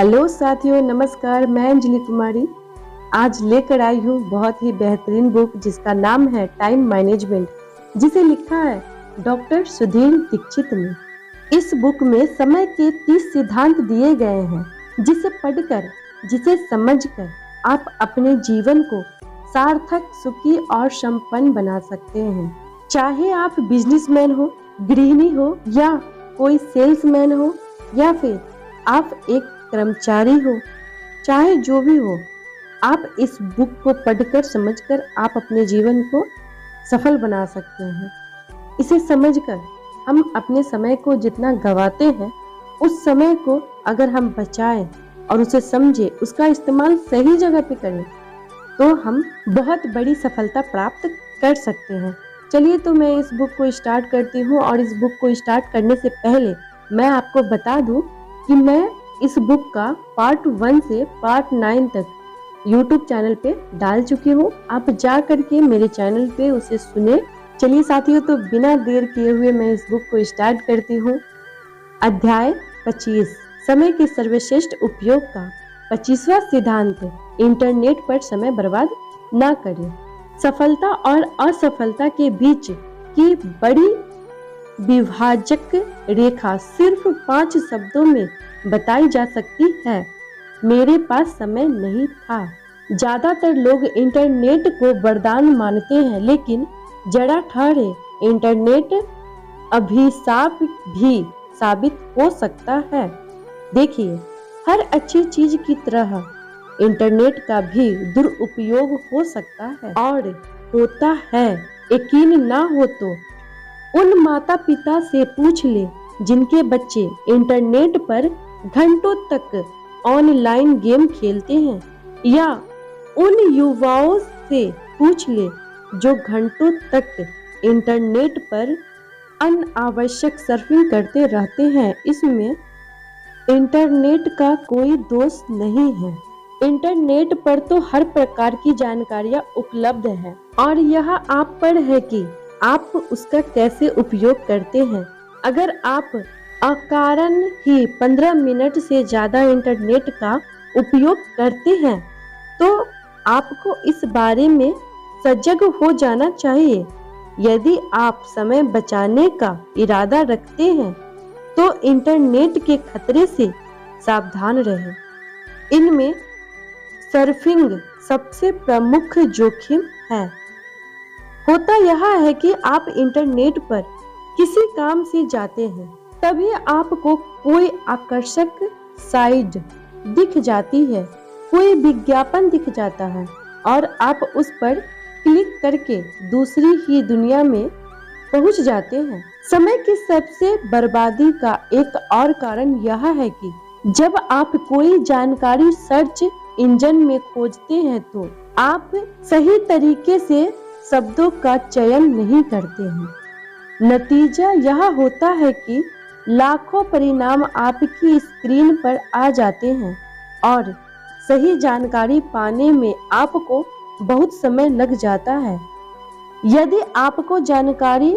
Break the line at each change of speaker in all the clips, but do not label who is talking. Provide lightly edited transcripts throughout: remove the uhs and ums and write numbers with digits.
Hello साथियों, नमस्कार। मैं अंजलि कुमारी आज लेकर आई हूँ बहुत ही बेहतरीन बुक जिसका नाम है टाइम मैनेजमेंट, जिसे लिखा है डॉक्टर सुधीर दीक्षित ने। इस बुक में समय के 30 सिद्धांत दिए गए हैं, जिसे पढ़कर, जिसे समझकर आप अपने जीवन को सार्थक, सुखी और संपन्न बना सकते हैं। चाहे आप बिजनेसमैन हो, गृहिणी हो या कोई सेल्समैन हो या फिर आप एक कर्मचारी हो, चाहे जो भी हो, आप इस बुक को पढ़कर समझकर आप अपने जीवन को सफल बना सकते हैं। इसे समझकर हम अपने समय को जितना गंवाते हैं, उस समय को अगर हम बचाएं और उसे समझे, उसका इस्तेमाल सही जगह पे करें, तो हम बहुत बड़ी सफलता प्राप्त कर सकते हैं। चलिए तो मैं इस बुक को स्टार्ट करती हूँ। और इस बुक को स्टार्ट करने से पहले मैं आपको बता दूं कि मैं इस बुक का पार्ट 1 से पार्ट 9 तक YouTube चैनल पे डाल चुकी हूँ। आप जा करके मेरे चैनल पे उसे सुने। चलिए साथियों, तो बिना देर किए हुए मैं इस बुक को स्टार्ट करती हूँ। अध्याय 25, समय के सर्वश्रेष्ठ उपयोग का 25वां सिद्धांत, इंटरनेट पर समय बर्बाद ना करें। सफलता और असफलता के बीच की बड़ी विभाजक रेखा सिर्फ 5 शब्दों में बताई जा सकती है। मेरे पास समय नहीं था। ज्यादातर लोग इंटरनेट को वरदान मानते हैं, लेकिन जरा ठहरे, इंटरनेट अभिशाप भी साबित हो सकता है। देखिए, हर अच्छी चीज की तरह इंटरनेट का भी दुरुपयोग हो सकता है और होता है। यकीन ना हो तो उन माता पिता से पूछ ले जिनके बच्चे इंटरनेट पर घंटों तक ऑनलाइन गेम खेलते हैं, या उन युवाओं से पूछ ले जो घंटों तक इंटरनेट पर अनावश्यक सर्फिंग करते रहते हैं। इसमें इंटरनेट का कोई दोष नहीं है। इंटरनेट पर तो हर प्रकार की जानकारियां उपलब्ध है और यह आप पर है कि आप उसका कैसे उपयोग करते हैं। अगर आप अकारण ही 15 मिनट से ज्यादा इंटरनेट का उपयोग करते हैं, तो आपको इस बारे में सजग हो जाना चाहिए। यदि आप समय बचाने का इरादा रखते हैं, तो इंटरनेट के खतरे से सावधान रहें। इनमें सर्फिंग सबसे प्रमुख जोखिम है। होता यह है कि आप इंटरनेट पर किसी काम से जाते हैं, तभी आपको कोई आकर्षक साइट दिख जाती है, कोई विज्ञापन दिख जाता है और आप उस पर क्लिक करके दूसरी ही दुनिया में पहुंच जाते हैं। समय की सबसे बर्बादी का एक और कारण यह है कि जब आप कोई जानकारी सर्च इंजन में खोजते हैं, तो आप सही तरीके से शब्दों का चयन नहीं करते हैं। नतीजा यह होता है कि लाखों परिणाम आपकी स्क्रीन पर आ जाते हैं और सही जानकारी पाने में आपको बहुत समय लग जाता है। यदि आपको जानकारी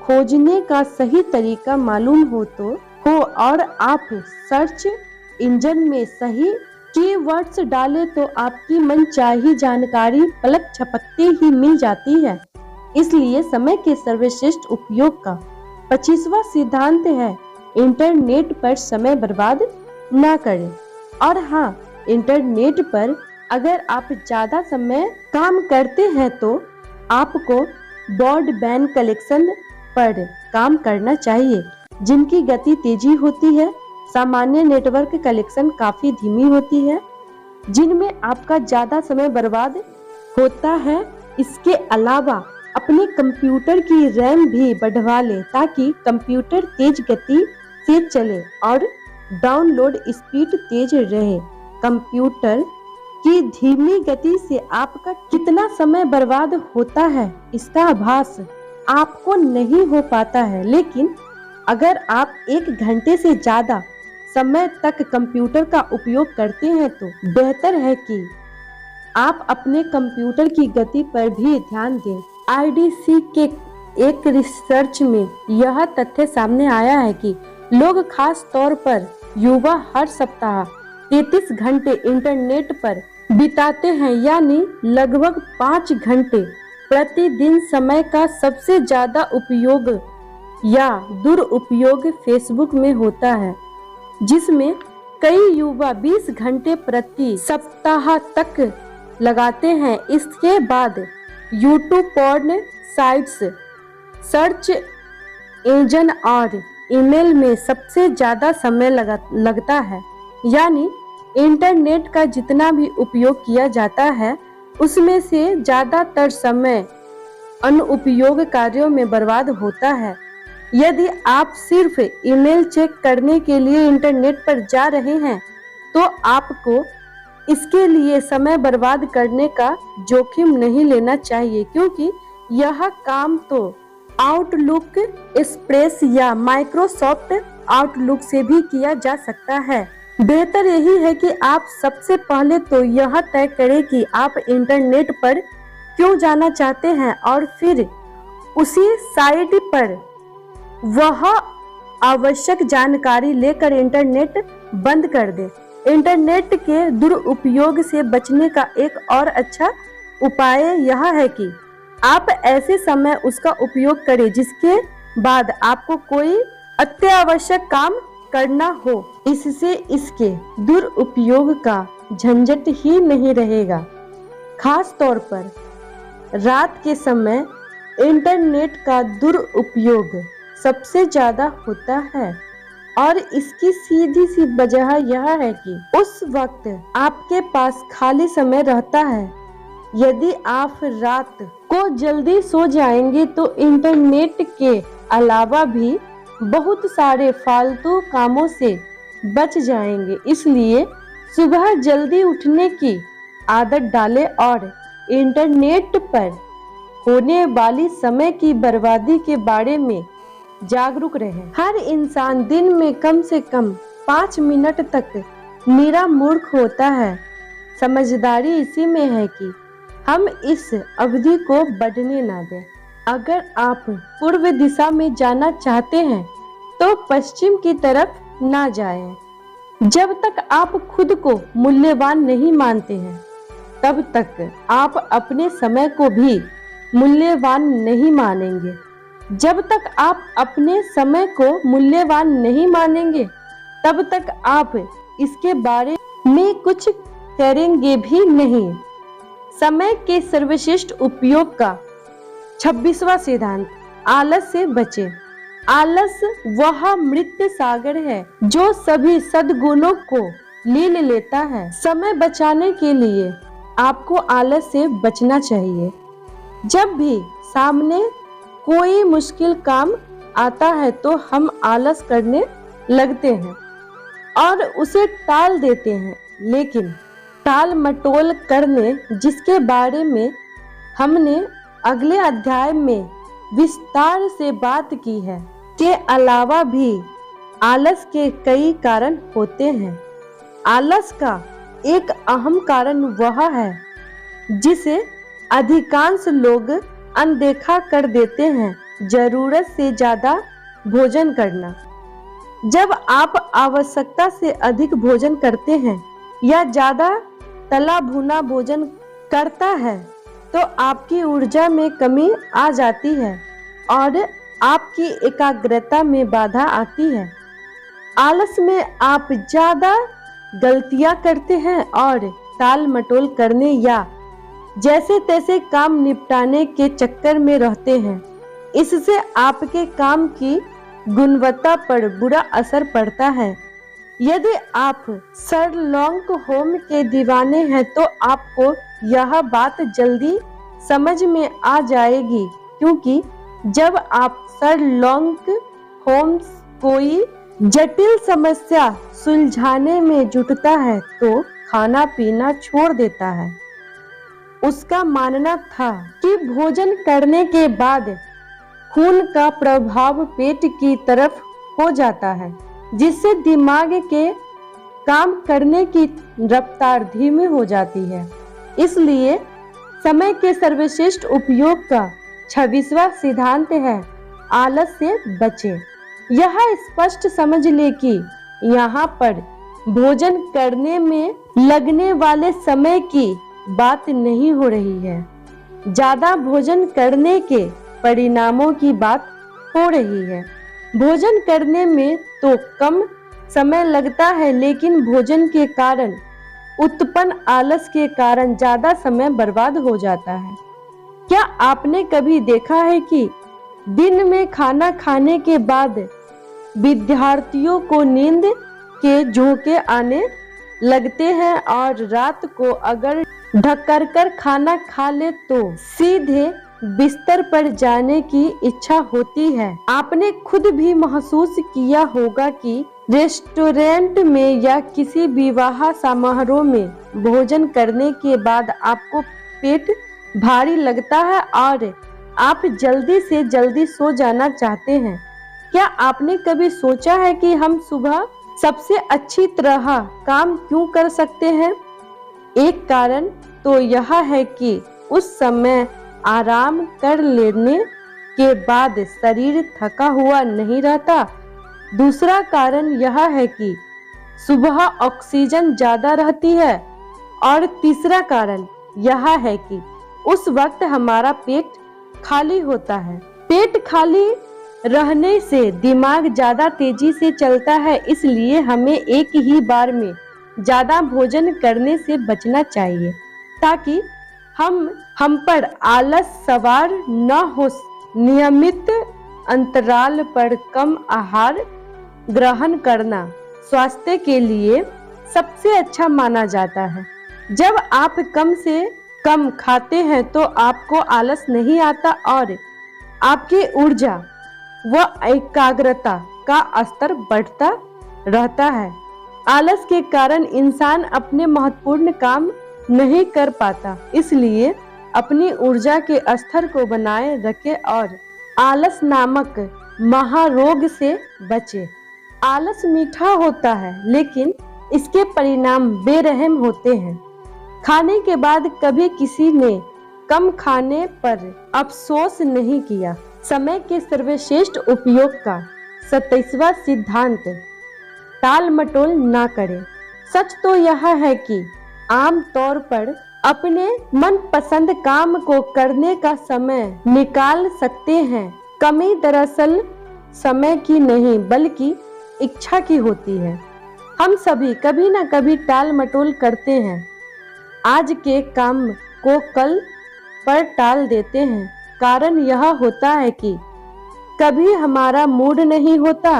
खोजने का सही तरीका मालूम हो और आप सर्च इंजन में सही कीवर्ड्स डालें, तो आपकी मनचाही जानकारी पलक झपकते ही मिल जाती है। इसलिए समय के सर्वश्रेष्ठ उपयोग का 25वां सिद्धांत है, इंटरनेट पर समय बर्बाद ना करें। और हाँ, इंटरनेट पर अगर आप ज्यादा समय काम करते हैं, तो आपको ब्रॉडबैंड कनेक्शन पर काम करना चाहिए, जिनकी गति तेजी होती है। सामान्य नेटवर्क कनेक्शन काफी धीमी होती है, जिनमें आपका ज्यादा समय बर्बाद होता है। इसके अलावा अपने कंप्यूटर की रैम भी बढ़वा लें, ताकि कंप्यूटर तेज गति से चले और डाउनलोड स्पीड तेज रहे। कंप्यूटर की धीमी गति से आपका कितना समय बर्बाद होता है, इसका आभास आपको नहीं हो पाता है, लेकिन अगर आप 1 घंटे से ज्यादा समय तक कंप्यूटर का उपयोग करते हैं, तो बेहतर है कि आप अपने कंप्यूटर की गति पर भी ध्यान दें। IDC के एक रिसर्च में यह तथ्य सामने आया है कि लोग, खास तौर पर युवा, हर सप्ताह 33 घंटे इंटरनेट पर बिताते हैं, यानी लगभग 5 घंटे प्रतिदिन। समय का सबसे ज्यादा उपयोग या दुरुपयोग फेसबुक में होता है, जिसमें कई युवा 20 घंटे प्रति सप्ताह तक लगाते हैं। इसके बाद YouTube, porn sites, search engine और ईमेल में सबसे ज़्यादा समय लगता है। यानी इंटरनेट का जितना भी उपयोग किया जाता है, उसमें से ज़्यादातर समय अनुपयोग कार्यों में बर्बाद होता है। यदि आप सिर्फ ईमेल चेक करने के लिए इंटरनेट पर जा रहे हैं, तो आपको इसके लिए समय बर्बाद करने का जोखिम नहीं लेना चाहिए, क्योंकि यह काम तो आउटलुक एक्सप्रेस या माइक्रोसॉफ्ट आउटलुक से भी किया जा सकता है। बेहतर यही है कि आप सबसे पहले तो यह तय करें कि आप इंटरनेट पर क्यों जाना चाहते हैं और फिर उसी साइट पर वह आवश्यक जानकारी लेकर इंटरनेट बंद कर दें। इंटरनेट के दुरुपयोग से बचने का एक और अच्छा उपाय यह है कि आप ऐसे समय उसका उपयोग करें जिसके बाद आपको कोई अत्यावश्यक काम करना हो। इससे इसके दुरुपयोग का झंझट ही नहीं रहेगा। खास तौर पर रात के समय इंटरनेट का दुरुपयोग सबसे ज्यादा होता है और इसकी सीधी सी वजह यह है कि उस वक्त आपके पास खाली समय रहता है। यदि आप रात को जल्दी सो जाएंगे तो इंटरनेट के अलावा भी बहुत सारे फालतू कामों से बच जाएंगे। इसलिए सुबह जल्दी उठने की आदत डालें और इंटरनेट पर होने वाली समय की बर्बादी के बारे में जागरूक रहें। हर इंसान दिन में कम से कम 5 मिनट तक निरा मूर्ख होता है। समझदारी इसी में है कि हम इस अवधि को बढ़ने ना दें। अगर आप पूर्व दिशा में जाना चाहते हैं तो पश्चिम की तरफ ना जाएं। जब तक आप खुद को मूल्यवान नहीं मानते हैं, तब तक आप अपने समय को भी मूल्यवान नहीं मानेंगे। जब तक आप अपने समय को मूल्यवान नहीं मानेंगे, तब तक आप इसके बारे में कुछ करेंगे भी नहीं। समय के सर्वश्रेष्ठ उपयोग का 26वां सिद्धांत, आलस से बचें। आलस वह मृत सागर है जो सभी सद्गुणों को लील लेता है। समय बचाने के लिए आपको आलस से बचना चाहिए। जब भी सामने कोई मुश्किल काम आता है तो हम आलस करने लगते हैं और उसे टाल देते हैं। लेकिन टाल मटोल करने, जिसके बारे में हमने अगले अध्याय में विस्तार से बात की है, के अलावा भी आलस के कई कारण होते हैं। आलस का एक अहम कारण वह है जिसे अधिकांश लोग अनदेखा कर देते हैं, जरूरत से ज्यादा भोजन करना। जब आप आवश्यकता से अधिक भोजन करते हैं या ज्यादा तला भुना भोजन करता है तो आपकी ऊर्जा में कमी आ जाती है और आपकी एकाग्रता में बाधा आती है। आलस में आप ज्यादा गलतियां करते हैं और टाल मटोल करने या जैसे तैसे काम निपटाने के चक्कर में रहते हैं। इससे आपके काम की गुणवत्ता पर बुरा असर पड़ता है। यदि आप शर्लॉक होम्स के दीवाने हैं तो आपको यह बात जल्दी समझ में आ जाएगी, क्योंकि जब आप शर्लॉक होम्स कोई जटिल समस्या सुलझाने में जुटता है तो खाना पीना छोड़ देता है। उसका मानना था कि भोजन करने के बाद खून का प्रभाव पेट की तरफ हो जाता है, जिससे दिमाग के काम करने की रफ्तार धीमी हो जाती है। इसलिए समय के सर्वश्रेष्ठ उपयोग का 26वां सिद्धांत है, आलस से बचें। यह स्पष्ट समझ ले कि यहाँ पर भोजन करने में लगने वाले समय की बात नहीं हो रही है, ज्यादा भोजन करने के परिणामों की बात हो रही है। भोजन करने में तो कम समय लगता है, लेकिन भोजन के कारण उत्पन्न आलस के कारण ज्यादा समय बर्बाद हो जाता है। क्या आपने कभी देखा है कि दिन में खाना खाने के बाद विद्यार्थियों को नींद के झोंके आने लगते हैं और रात को अगर ढककर कर खाना खा ले तो सीधे बिस्तर पर जाने की इच्छा होती है। आपने खुद भी महसूस किया होगा कि रेस्टोरेंट में या किसी विवाह समारोह में भोजन करने के बाद आपको पेट भारी लगता है और आप जल्दी से जल्दी सो जाना चाहते हैं। क्या आपने कभी सोचा है कि हम सुबह सबसे अच्छी तरह काम क्यों कर सकते हैं? एक कारण तो यह है कि उस समय आराम कर लेने के बाद शरीर थका हुआ नहीं रहता। दूसरा कारण यह है कि सुबह ऑक्सीजन ज्यादा रहती है और तीसरा कारण यह है कि उस वक्त हमारा पेट खाली होता है। पेट खाली रहने से दिमाग ज्यादा तेजी से चलता है, इसलिए हमें एक ही बार में ज्यादा भोजन करने से बचना चाहिए ताकि हम पर आलस सवार न हो। नियमित अंतराल पर कम आहार ग्रहण करना स्वास्थ्य के लिए सबसे अच्छा माना जाता है। जब आप कम से कम खाते हैं तो आपको आलस नहीं आता और आपकी ऊर्जा व एकाग्रता का स्तर बढ़ता रहता है। आलस के कारण इंसान अपने महत्वपूर्ण काम नहीं कर पाता, इसलिए अपनी ऊर्जा के स्तर को बनाए रखे और आलस नामक महारोग से बचे। आलस मीठा होता है, लेकिन इसके परिणाम बेरहम होते हैं। खाने के बाद कभी किसी ने कम खाने पर अफसोस नहीं किया। समय के सर्वश्रेष्ठ उपयोग का 27वां सिद्धांत, टाल मटोल ना करें। सच तो यह है कि आम तौर पर अपने मनपसंद काम को करने का समय निकाल सकते हैं। कमी दरअसल समय की नहीं बल्कि इच्छा की होती है। हम सभी कभी न कभी टाल मटोल करते हैं, आज के काम को कल पर टाल देते हैं। कारण यह होता है कि कभी हमारा मूड नहीं होता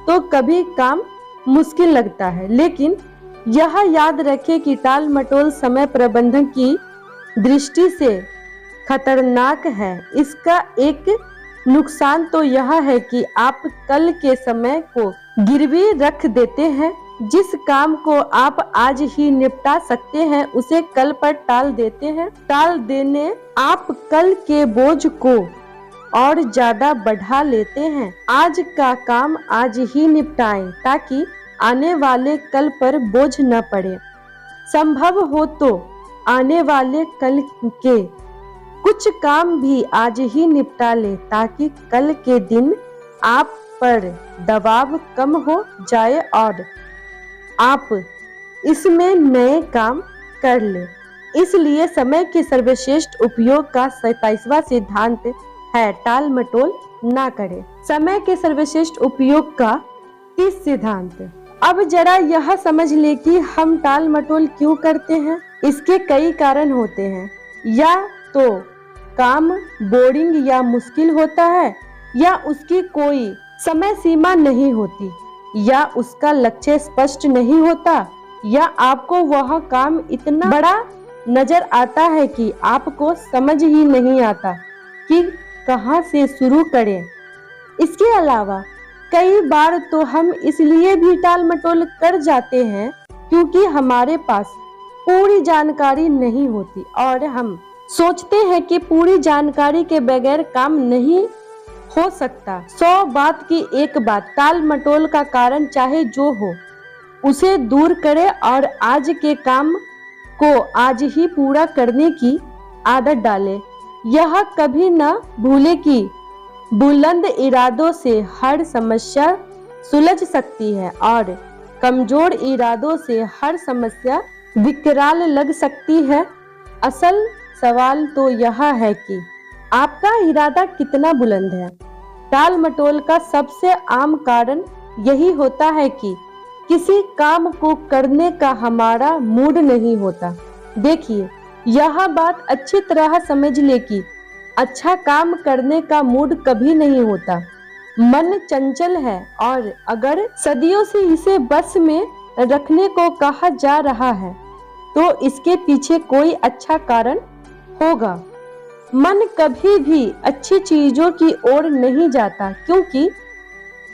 तो कभी काम मुश्किल लगता है, लेकिन यह याद रखें कि टाल मटोल समय प्रबंधन की दृष्टि से खतरनाक है। इसका एक नुकसान तो यह है कि आप कल के समय को गिरवी रख देते हैं। जिस काम को आप आज ही निपटा सकते हैं उसे कल पर टाल देते हैं। टाल देने आप कल के बोझ को और ज्यादा बढ़ा लेते हैं। आज का काम आज ही निपटाएं ताकि आने वाले कल पर बोझ न पड़े। संभव हो तो आने वाले कल के कुछ काम भी आज ही निपटा ले ताकि कल के दिन आप पर दबाव कम हो जाए और आप इसमें नए काम कर ले। इसलिए समय के सर्वश्रेष्ठ उपयोग का 27वां सिद्धांत है टाल मटोल ना करें। समय के सर्वश्रेष्ठ उपयोग का 30 सिद्धांत। अब जरा यह समझ ले कि हम टाल मटोल क्यों करते हैं। इसके कई कारण होते हैं। या तो काम बोरिंग या मुश्किल होता है, या उसकी कोई समय सीमा नहीं होती, या उसका लक्ष्य स्पष्ट नहीं होता, या आपको वह काम इतना बड़ा नजर आता है कि आपको समझ ही नहीं आता कि कहां से शुरू करें। इसके अलावा कई बार तो हम इसलिए भी टाल मटोल कर जाते हैं क्योंकि हमारे पास पूरी जानकारी नहीं होती और हम सोचते हैं कि पूरी जानकारी के बगैर काम नहीं हो सकता। 100 बात की एक बात, टाल मटोल का कारण चाहे जो हो उसे दूर करें और आज के काम को आज ही पूरा करने की आदत डालें। यह कभी न भूले कि बुलंद इरादों से हर समस्या सुलझ सकती है और कमजोर इरादों से हर समस्या विकराल लग सकती है। असल सवाल तो यह है कि आपका इरादा कितना बुलंद है। टाल मटोल का सबसे आम कारण यही होता है कि किसी काम को करने का हमारा मूड नहीं होता। देखिए, यह बात अच्छी तरह समझ ले कि अच्छा काम करने का मूड कभी नहीं होता। मन चंचल है और अगर सदियों से इसे बस में रखने को कहा जा रहा है तो इसके पीछे कोई अच्छा कारण होगा। मन कभी भी अच्छी चीजों की ओर नहीं जाता क्योंकि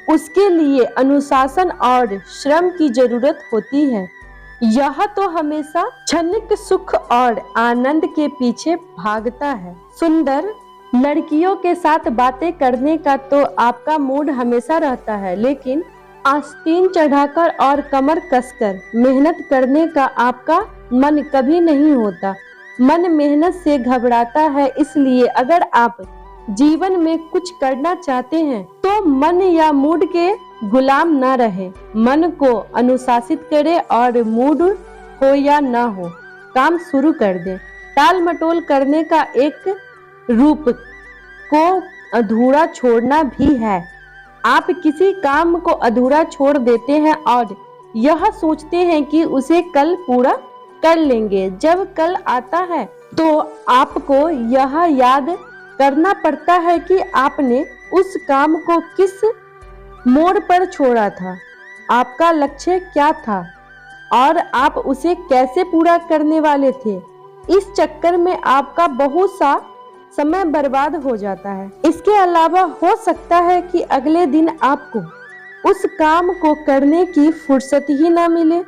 उसके लिए अनुशासन और श्रम की जरूरत होती है। यह तो हमेशा क्षणिक सुख और आनंद के पीछे भागता है। सुंदर लड़कियों के साथ बातें करने का तो आपका मूड हमेशा रहता है, लेकिन आस्तीन चढ़ाकर और कमर कसकर मेहनत करने का आपका मन कभी नहीं होता। मन मेहनत से घबराता है, इसलिए अगर आप जीवन में कुछ करना चाहते हैं तो मन या मूड के गुलाम न रहे। मन को अनुशासित करे और मूड हो या न हो, काम शुरू कर दे। टाल मटोल करने का एक रूप को अधूरा छोड़ना भी है। आप किसी काम को अधूरा छोड़ देते हैं और यह सोचते हैं कि उसे कल पूरा कर लेंगे। जब कल आता है तो आपको यह याद करना पड़ता है कि आपने उस काम को किस मोड़ पर छोड़ा था, आपका लक्ष्य क्या था और आप उसे कैसे पूरा करने वाले थे। इस चक्कर में आपका बहुत सा समय बर्बाद हो जाता है। इसके अलावा हो सकता है कि अगले दिन आपको उस काम को करने की फुर्सत ही ना मिले,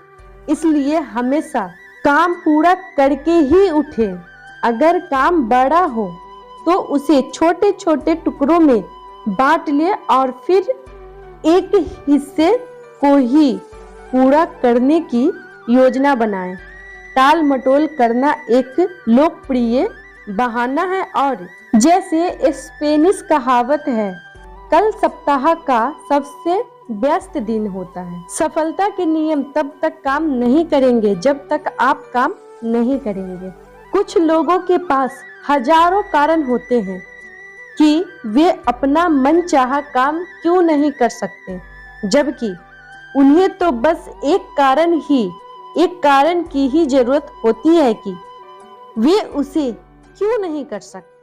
इसलिए हमेशा काम पूरा करके ही उठे। अगर काम बड़ा हो तो उसे छोटे छोटे टुकड़ों में बांट ले और फिर एक हिस्से को ही पूरा करने की योजना बनाएं। टाल मटोल करना एक लोकप्रिय बहाना है और जैसे स्पेनिश कहावत है, कल सप्ताह का सबसे व्यस्त दिन होता है। सफलता के नियम तब तक काम नहीं करेंगे जब तक आप काम नहीं करेंगे। कुछ लोगों के पास हजारों कारण होते हैं कि वे अपना मनचाहा काम क्यों नहीं कर सकते, जबकि उन्हें तो बस एक कारण की ही जरूरत होती है कि वे उसे क्यों नहीं कर सकते।